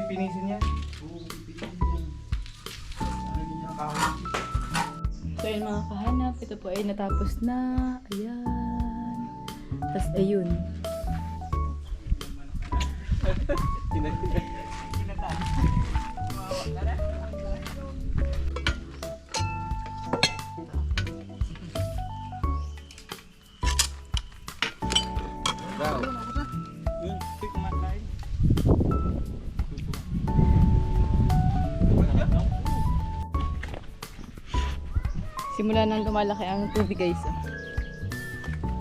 pipinisin yan. Oo, pipiliin yan. Ano niya kahoy? So yun mga kahanap, ito po ay natapos na. Ayan. Tapos ayun. Daw. Yun, ito kumakain. Simula nang lumalaki ang tubig guys.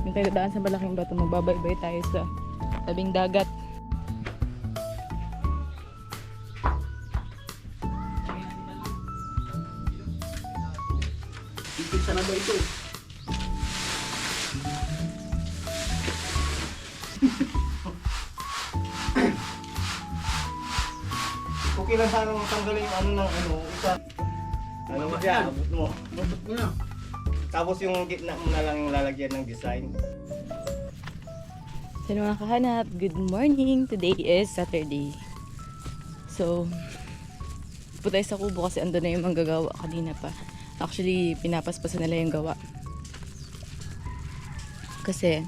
Yung tayo dadaan sa malaking bato, magbabaybay tayo sa tabing dagat. Pipil sana ba ito? Okay lang sana tanggalin yung ano ng ano, isa. Ano mo dyan, abot mo. Bakit mo na? Tapos yung gitna mo na lang yung lalagyan ng design. So mga kahanap, good morning. Today is Saturday. So, po tayo sa kubo kasi ando na yung manggagawa kanina pa. Actually, pinapaspasan nila yung gawa. Kasi,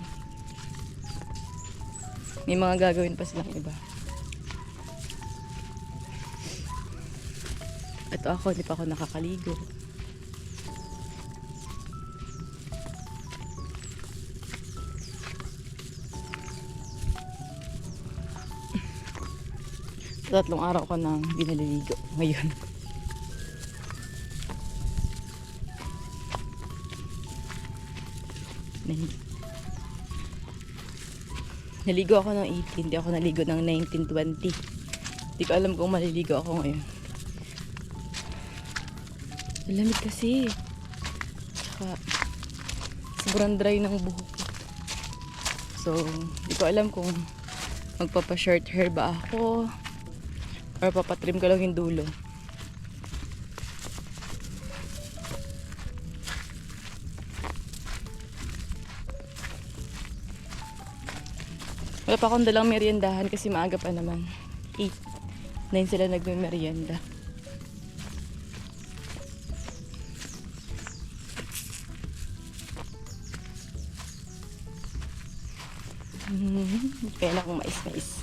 may mga gagawin pa silang iba. Ito ako, hindi pa ako nakakaligo. Tatlong araw ko nang hindi naliligo ngayon. Naligo ako ng 18, hindi ako naligo ng 1920. Hindi ko alam kung maliligo ako ngayon. Malamig kasi. Tsaka, sobrang dry ng buhok ko. So, hindi ko alam kung magpapa-short hair ba ako or papatrim ko lang yung dulo. Wala pa akong dalang meriendahan kasi maaga pa naman. 8, 9 sila nagme-merienda. Kaya na akong mais-mais.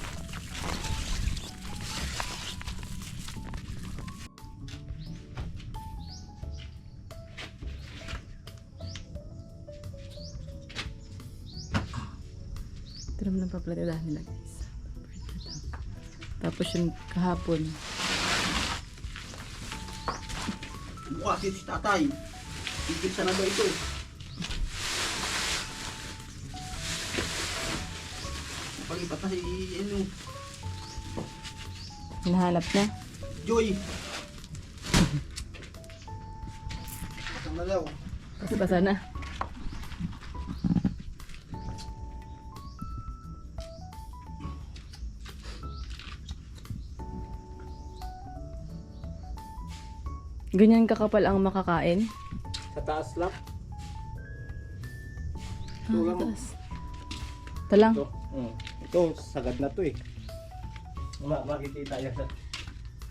Ito naman ang paplatadahan nila guys. Tapos yung kahapon. Mukha si tatay. Pipil sana ba ito? Palipat na si ano, Hinahanap na. Joy. Pasang na daw. Kasi basa na. Ganyan kakapal ang makakain. Sa taas lang. Ah, taas. Talang. Ito, ito sagad na to eh. Makikita yan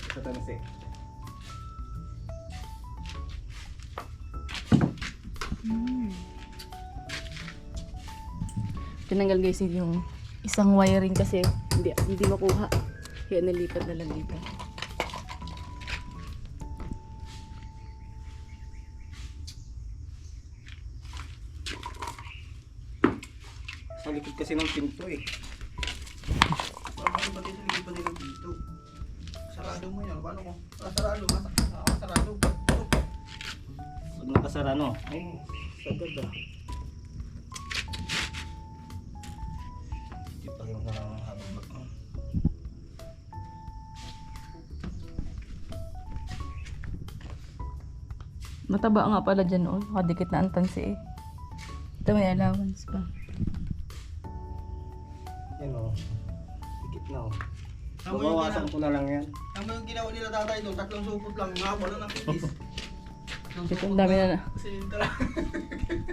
sa tansi. Tinanggal guys yung isang wiring kasi hindi makuha. Kaya nalipat na lang dito. Sa likod kasi ng pinto eh. Parang ba dito hindi pa nila dito? Sarado mo yan. Paano mo? Sarado. Sarado. Pag nakasara no? Ay, sagad ah. Hindi pa yung habang bag. Mataba nga pala dyan oh. Nakadikit na ang tansi eh. Ito may allowance pa. Yan o. Higit na o. Tama yung Babawasan ko na lang yan. Tama yung ginawa nila tatay doon. 3 supot lang. Mahaba lang ng pipis. Ito ang dami na. Kasi yun tala.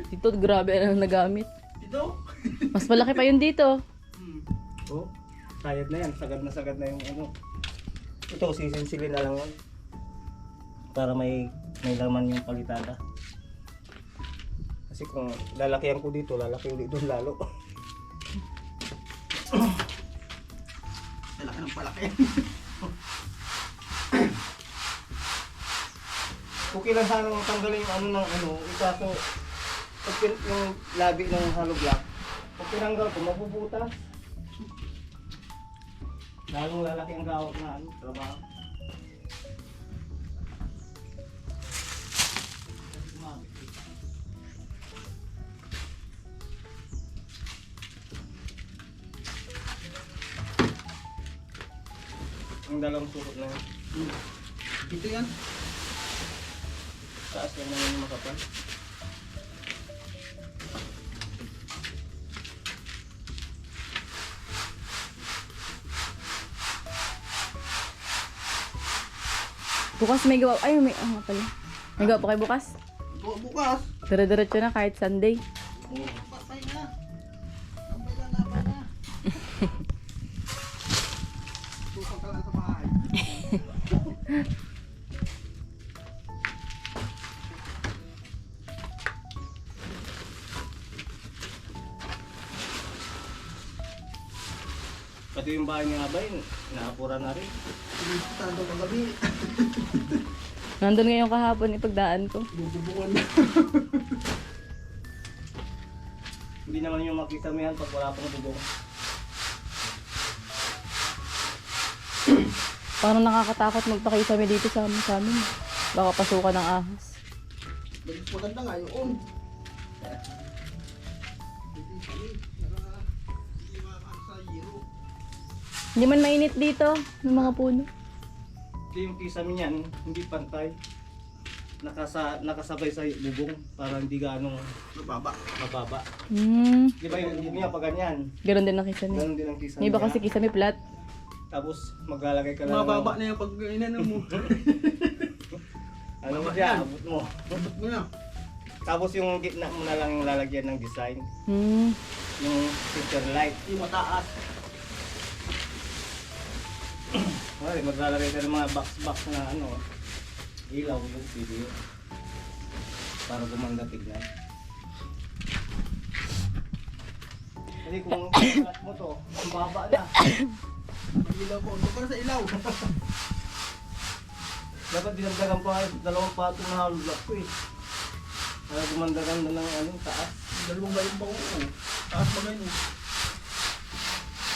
Dito grabe na nagamit. Dito? Mas malaki pa yun dito. Hmm. Oh, sayad na yan. Sagad na yung ano. Ito, sisinsilin na lang yan. Para may laman yung palitada. Kasi kung lalakihan ko dito, lalaki ulit doon lalo. Palaki ng palaki. Okay lang sana tanggalin yung ano ng ano. Ikaso, pag yung labi ng hollow block, pag tinanggal ko, mabubutas. Lalong lalaki ang gawat na ano, trabaho. Ang dalawang suot na yun. Ito yan. Taas lang naman yung makapal. Bukas may gawa. Ay, may nga pala. May gawa pa kayo bukas? Bukas. Dire-diretso na kahit Sunday. Patay na. Tambay na naman na. Tukang ka lang sa bahay. Pati yung bahay ni Abay, naapura na rin. Tanto kagabi. Nandun ngayon kahapon ipagdaan ko. Bububukan na. Hindi naman yung makisamihan pag wala pang bubong. Parang nakakatakot magpakisami dito sa amin. Baka pasukan ng ahas. Mas maganda nga yun. Hindi man mainit dito ng mga puno. Hindi yung kisame niyan, hindi pantay. Nakasabay sa bubong para hindi ganong Mababa. mababa. Hmm. Di ba yung niya pag ganyan? Ganon din ang kisame. Ganon din ang kisame May iba niya. kasi kisame flat. Tapos maglalagay ka lang. Mababa na yung pag inano mo. Ano mo siya, abot mo. Mabot mo na. Tapos yung gitna mo na lang yung lalagyan ng design. Hmm. Yung center light. Yung mataas. Wala, maglalagay ka ng mga box na ano, ilaw yung video. Para gumanda tignan. Kasi kung ilat mo to, ang baba na. Ang ilaw ko. Doon ka na sa ilaw. Dapat dinagdagan pa dalawang patong na hollow block ko eh. Para gumanda-ganda ng ano, taas. Dalawang galing pa ko. Taas pa ganyan.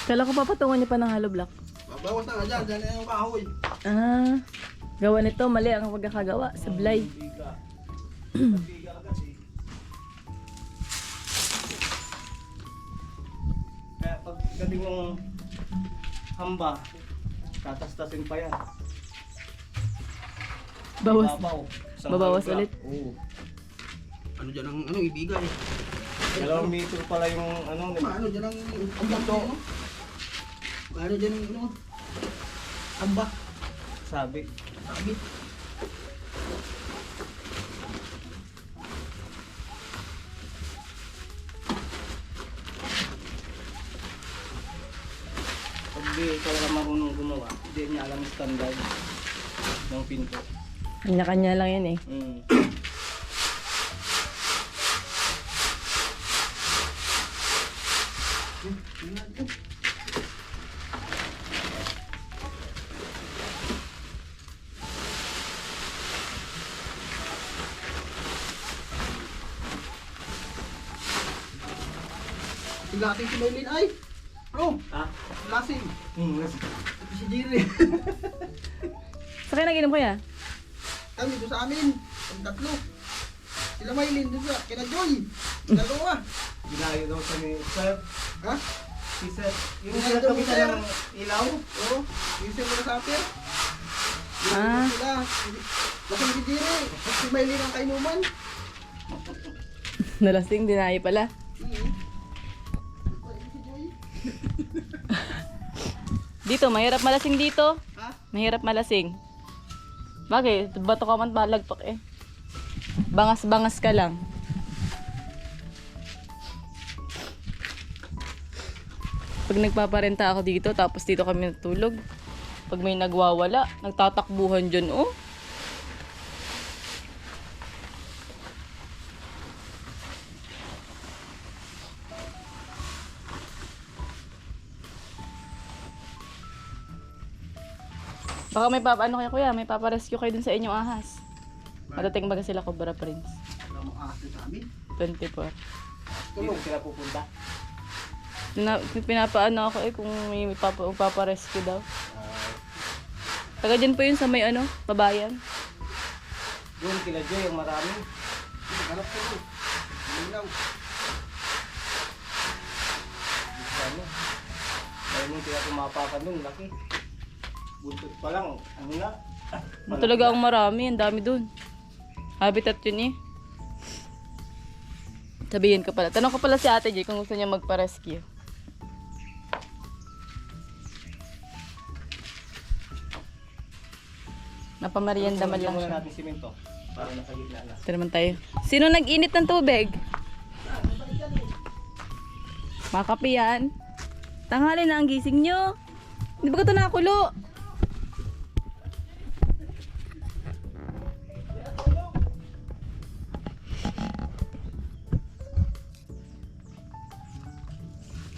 Kala ko papatungan niyo pa ng hollow block. Bawas na nga dyan. Dyan na yung kahoy. Ah. Gawa nito, mali ang pagkakagawa. Sablay. Biga. Biga agad eh. Kaya pag galing yung hamba, tatastasin pa yan. Bawas. Babaw. Isang Babawas hollow block. ulit. Oo. Ano dyan ang ano, ibigay. 2 metro pala yung ano. Ano dyan ang ambak to? Ano dyan ang ano? Ambak. Sabi. Sabi. Pag di talaga marunong gumawa, hindi niya alam yung standard ng pinto. Kanya-kanya lang yan eh. Mm. Lasing si Maylin ay. Bro, Ah? lasing. Yes. Ito si Jerry. Sa kayo nag-inom kuya? Kami doon sa amin. Ang tatlo. Sila Maylin doon sa kina Joy. Dalawa. Ginayo daw sa ni Sir. Ha? Si Sir. Yung Ginayo Sir daw kami ni sa Sir. ng ilaw. Oo. Yung sila sa sapir. Ah. Sila. Lasing si Jerry. Si Maylin ang kainuman. Nalasing, dinayo pala. Si Joy. Dito, mahirap malasing dito. Ha? Mahirap malasing. Bakit? Bato ka man malagpak eh. Bangas-bangas ka lang. Pag nagpaparenta ako dito, tapos dito kami natulog, Pag may nagwawala, nagtatakbuhan dyan, oh. Baka may ano kayo kuya, may paparescue kayo dun sa inyong ahas. Madating baga sila Cobra Prince. Alam mo, ahas sa amin. 24. Dito sila pupunta. Pinapaano ako kung may paparescue daw. Ah, Taga dyan po yun sa may babayan. doon kila Joy, yung marami. Galap ko ito. Ilaw. Ano? Dahil nung sila tumapakan doon, laki. Buntot pa lang, ano na? Yung talaga ang marami, ang dami dun. Habitat yun eh. Sabihin ko pala. Tanong ko pala si Ate J kung gusto niya magpa-rescue. Napamarienda man lang muna siya. natin simento para nasa gitna na. Ito naman tayo. Sino nag-init ng tubig? Makapi yan. Tanghali na ang gising nyo. Hindi ba ito nakakulo?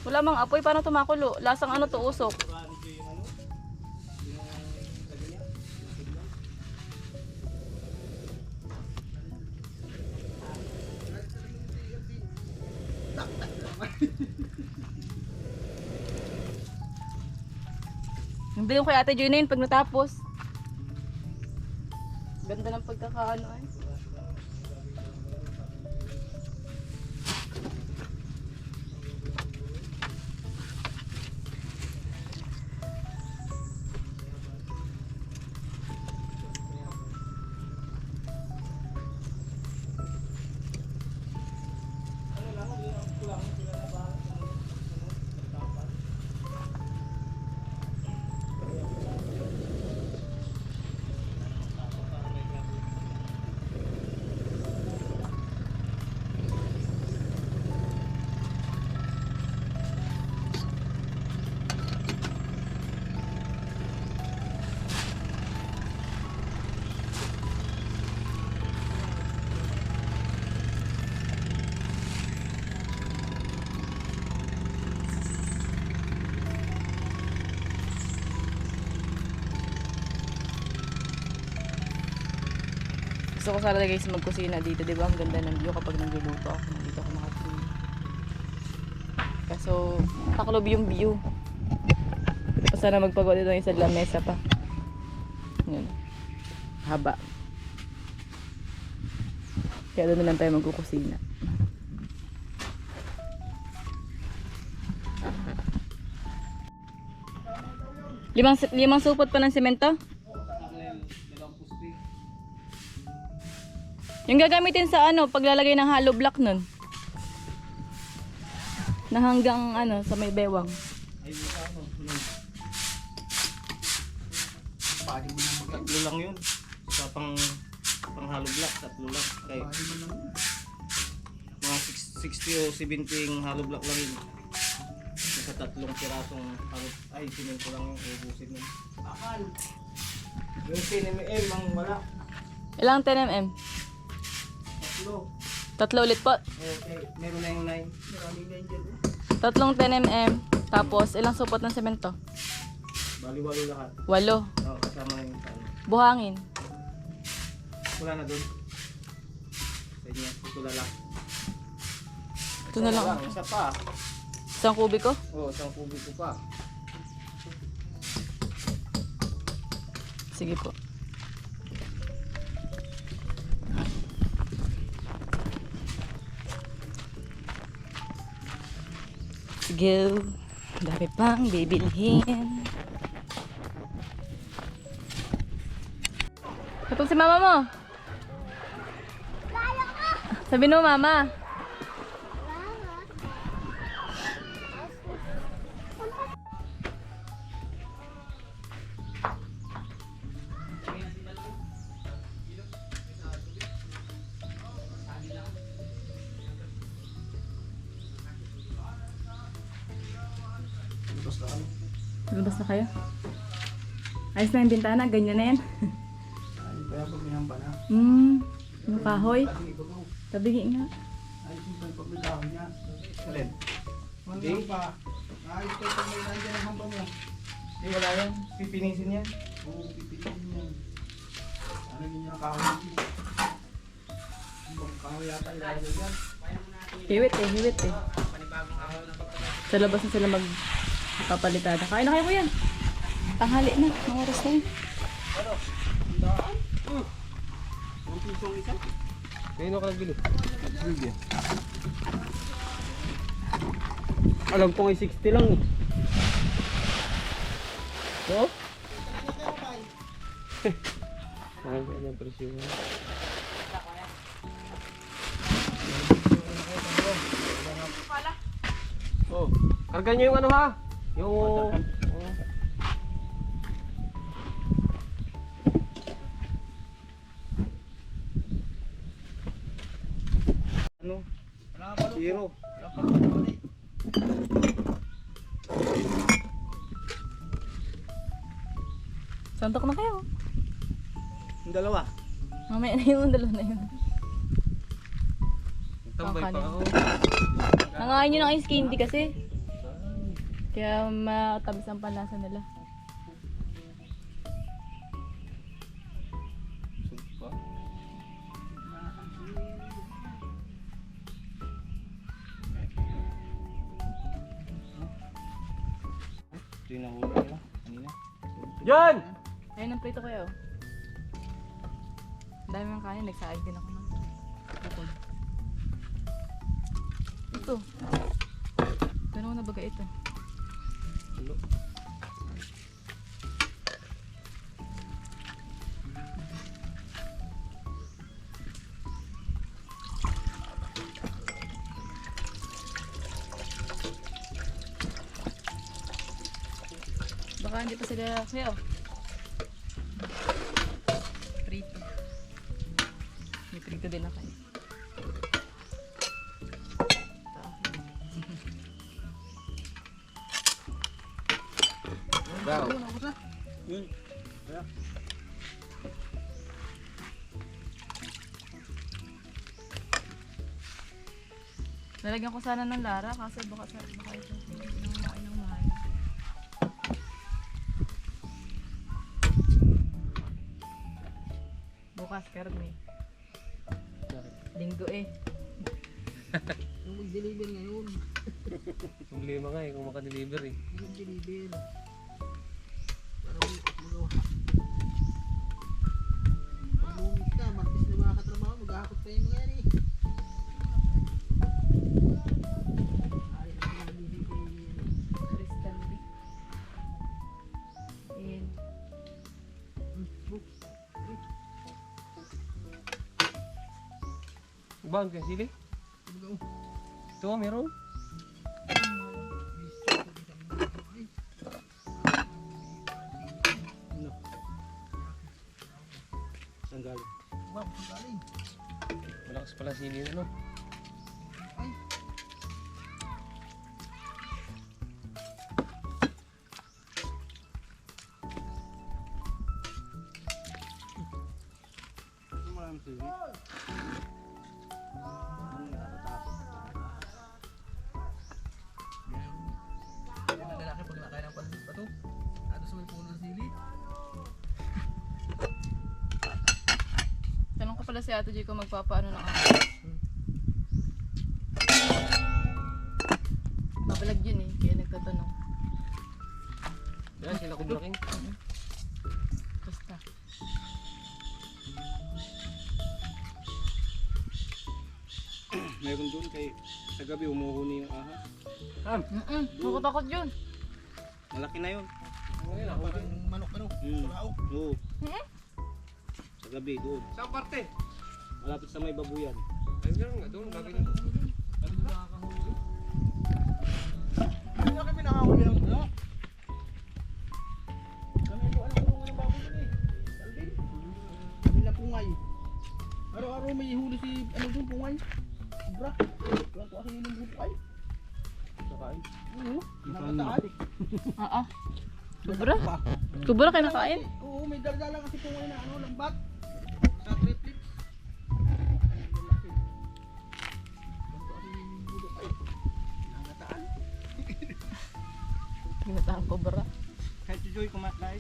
Wala mang apoy. Paano ito makulo? Lasang ano to, usok. Marami Joy yung ano? Yung sabi niya? Yung signal. Hindi yung kay Ate Joy na yun pag natapos. Ganda ng pagkakaano eh. Gusto ko sana guys magkusina dito, di ba? Ang ganda ng view kapag nagluluto ako. Nandito ako nakatingin. Kaso, taklob yung view. Gusto ko sana magpagawa dito ng isang lamesa pa. Yun. Haba. Kaya doon na lang tayo magkukusina. Limang supot pa ng semento? Yung gagamitin sa paglalagay ng hollow block nun. Na hanggang sa may bewang. Ay, ano? Pwede mo na mag- Tatlo lang yun. Sa pang hollow block, tatlo lang. Okay. Pwede mo na. Mga 60 o 70 hollow block lang yun. Sa tatlong pirasong simento lang yung ubusin yun. Akal. Yung 10mm ang wala. Ilang 10 mm? Tatlo. Tatlo ulit po. Okay, meron na yung 9. Maraming na dyan. Tatlong 10 mm. Tapos ilang supot ng semento? Bali-walo lahat. 8. Oo, kasama na yung ano. Buhangin. Wala na doon. Sa inyo, ito na lang. Ito na lang. Isa pa. Isang kubiko? Oo, isang kubiko pa. Sige po. Sige. Dami pang bibilhin. Katong si mama mo. Sabi mo mama. Basta ano. Labas na kayo? Ayos na yung bintana, ganyan na yan. Ay, kaya pag minamba na. Yung kahoy. Tabingi ko daw. Tabingi nga. Ay, simpan pag may kahoy niya. Alin? Hindi. Hindi pa. Ayos ko pag may nandiyan ang hamba mo. Hindi, wala yan. Pipinisin yan. Oo, pipitin yan. Ano niya ang kahoy dito? Ang kahoy yata ilalagay yan. Hiwit eh. Sa labas na sila magpapalitada. Kain na kayo ko yan. Tanghali na, mga oras na yun. Ang pisong isa? Kaya ka nagbili? Nagbili. Alam ko ay 60 lang eh. Oo? Ang kanyang presyo. Oh, karga niyo yung ano ha? Yung... Ano? Wala pa loob. Zero. Wala pa loob. Santok na kayo. Yung dalawa. Mamaya na yung dalawa na yun. Tambay pa ako. Nangain nyo ng ice candy kasi. Kaya matamis ang panlasa nila. Sumpa. Ito yung nahuli nila kanina. Yan! Ayun ang prito kayo. Ang dami ng kanin, nagsaayos din ako ng bukod. Ito. Gano'n na baga ito. Ano? Baka hindi pa sila sayo. Prito. May prito din ako eh. Daw. Lalagyan ko sana ng Lara kasi baka ito hindi na makain ng mahal. Bukas karne. Linggo eh. Yung mag-deliver ngayon. Problema nga eh kung makadeliver eh. Mag-deliver. Para magawa. Pag lumit ka, martis na mga katrabaho, maghahakot pa yung mga yan eh. Ay, ang deliver. Crystal B. And Bang ka sili? Ito meron. Ano? Saan galing? Wow, ang galing. Malakas pala sili ano? Ay, Ito maraming sili. yan ang lalaki pag nakain ng pansit pa to. Ato sa may puno ng sili. tanong ko pala si Ate J kung magpapaano ng ako. Babalag yun eh, kaya nagtatanong. Yan sila kumlaking. Basta. Meron doon kay sa gabi umuhuni yung ahas. Takot yun. Malaki na yun. Parang manok ano, kulao. Oo. Sa gabi doon. Saan parte? Malapit sa may babuyan. Ay, gano'n nga doon. Gagawin na doon. Ano doon nakakahuli? Hindi na kami nakahuli ng ano. Kami po alam ko ng baboy dun eh. Alvin. Kami na pungay. Araw-araw may huli si ano dun pungay. Sobra. Kuwan ko kasi yun yung pungay. Sakain. Oo. Nakataan. Oo. Kubra? Pa. Kubra kayo nakain? Oo, may dardala kasi po ngayon na ano, lambat. Sa triplets. Ginataang kubra. Kahit si Joy kumakain.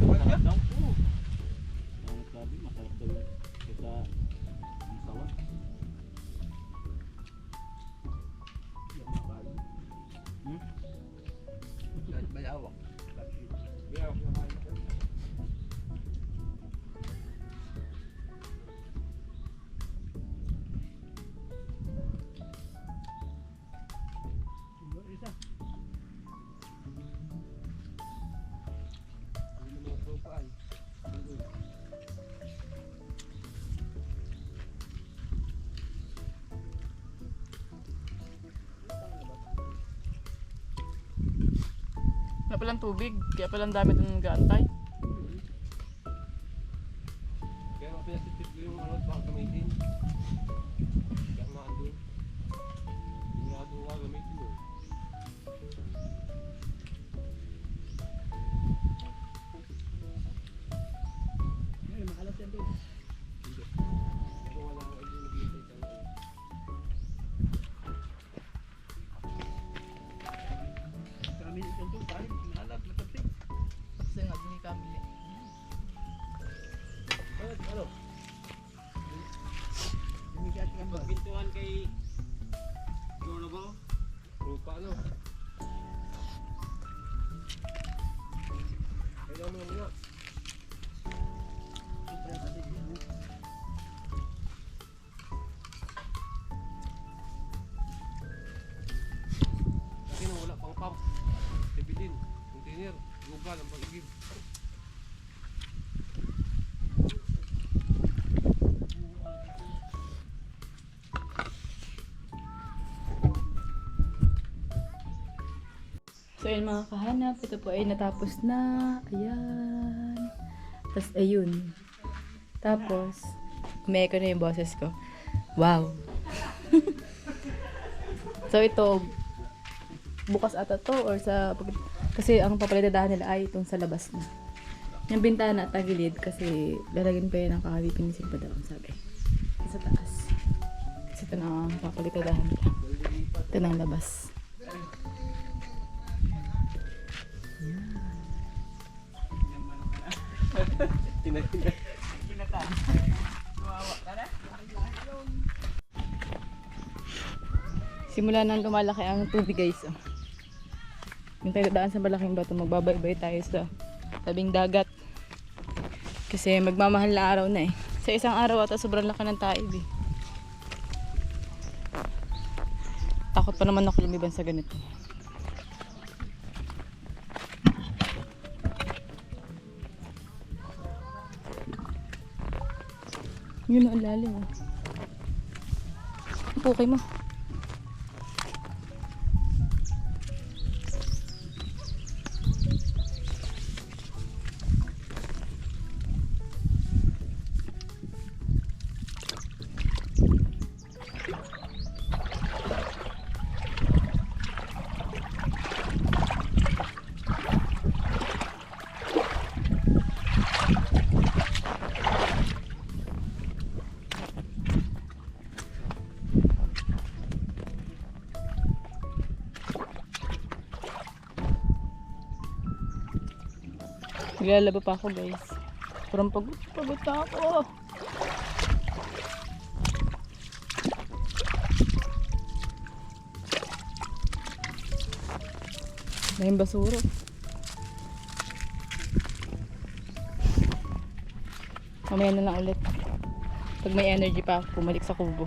Masarap daw. Oo. Ang sabi, masarap daw yun. Kita ang sawa. Bayawak. Isa. Wala palang tubig, kaya palang dami itong nag-aantay. Kaya nga pinasipit ko yung ano, baka gamitin. Kaya maandun. Sigurado nga gamitin mo. Ay, makalas yan doon. Hindi. Pero wala akong idea nag-iintay ka lang. Kami yan doon, kahit mahalat, matapik. Kasi nga, hindi kami. Ano? Hindi kasi kami. Pagpintuan kay Jonabang. Rupa ano? Kailangan mo muna. Kasi nung wala pang pump. Tibilin, container, gugal ang pag-igib. So yun mga kahanap, ito po ay natapos na. Ayan. Tapos ayun. Tapos, umeko na yung boses ko. Wow. So ito, bukas ata to or sa... Kasi ang papalitadahan nila ay itong sa labas na. Yung bintana at tagilid kasi lalagyan pa yun ng kakabipinisin pa daw, sabi. Sa taas. Kasi ito na ang papalitadahan nila. Ito ng labas. Tinatina. Simula nang lumalaki ang tubig guys. Oh. Yung tayo daan sa malaking bato, magbabaybay tayo sa tabing dagat. Kasi magmamahal na araw na eh. Sa isang araw ata sobrang laki ng taib eh. Takot pa naman ako lumiban sa ganito. Yun ang lalim oh. Ang pukay mo. Naglalaba pa ako guys. Parang pagod na ako. Dahil basura. Mamaya na lang ulit. Pag may energy pa ako, bumalik sa kubo.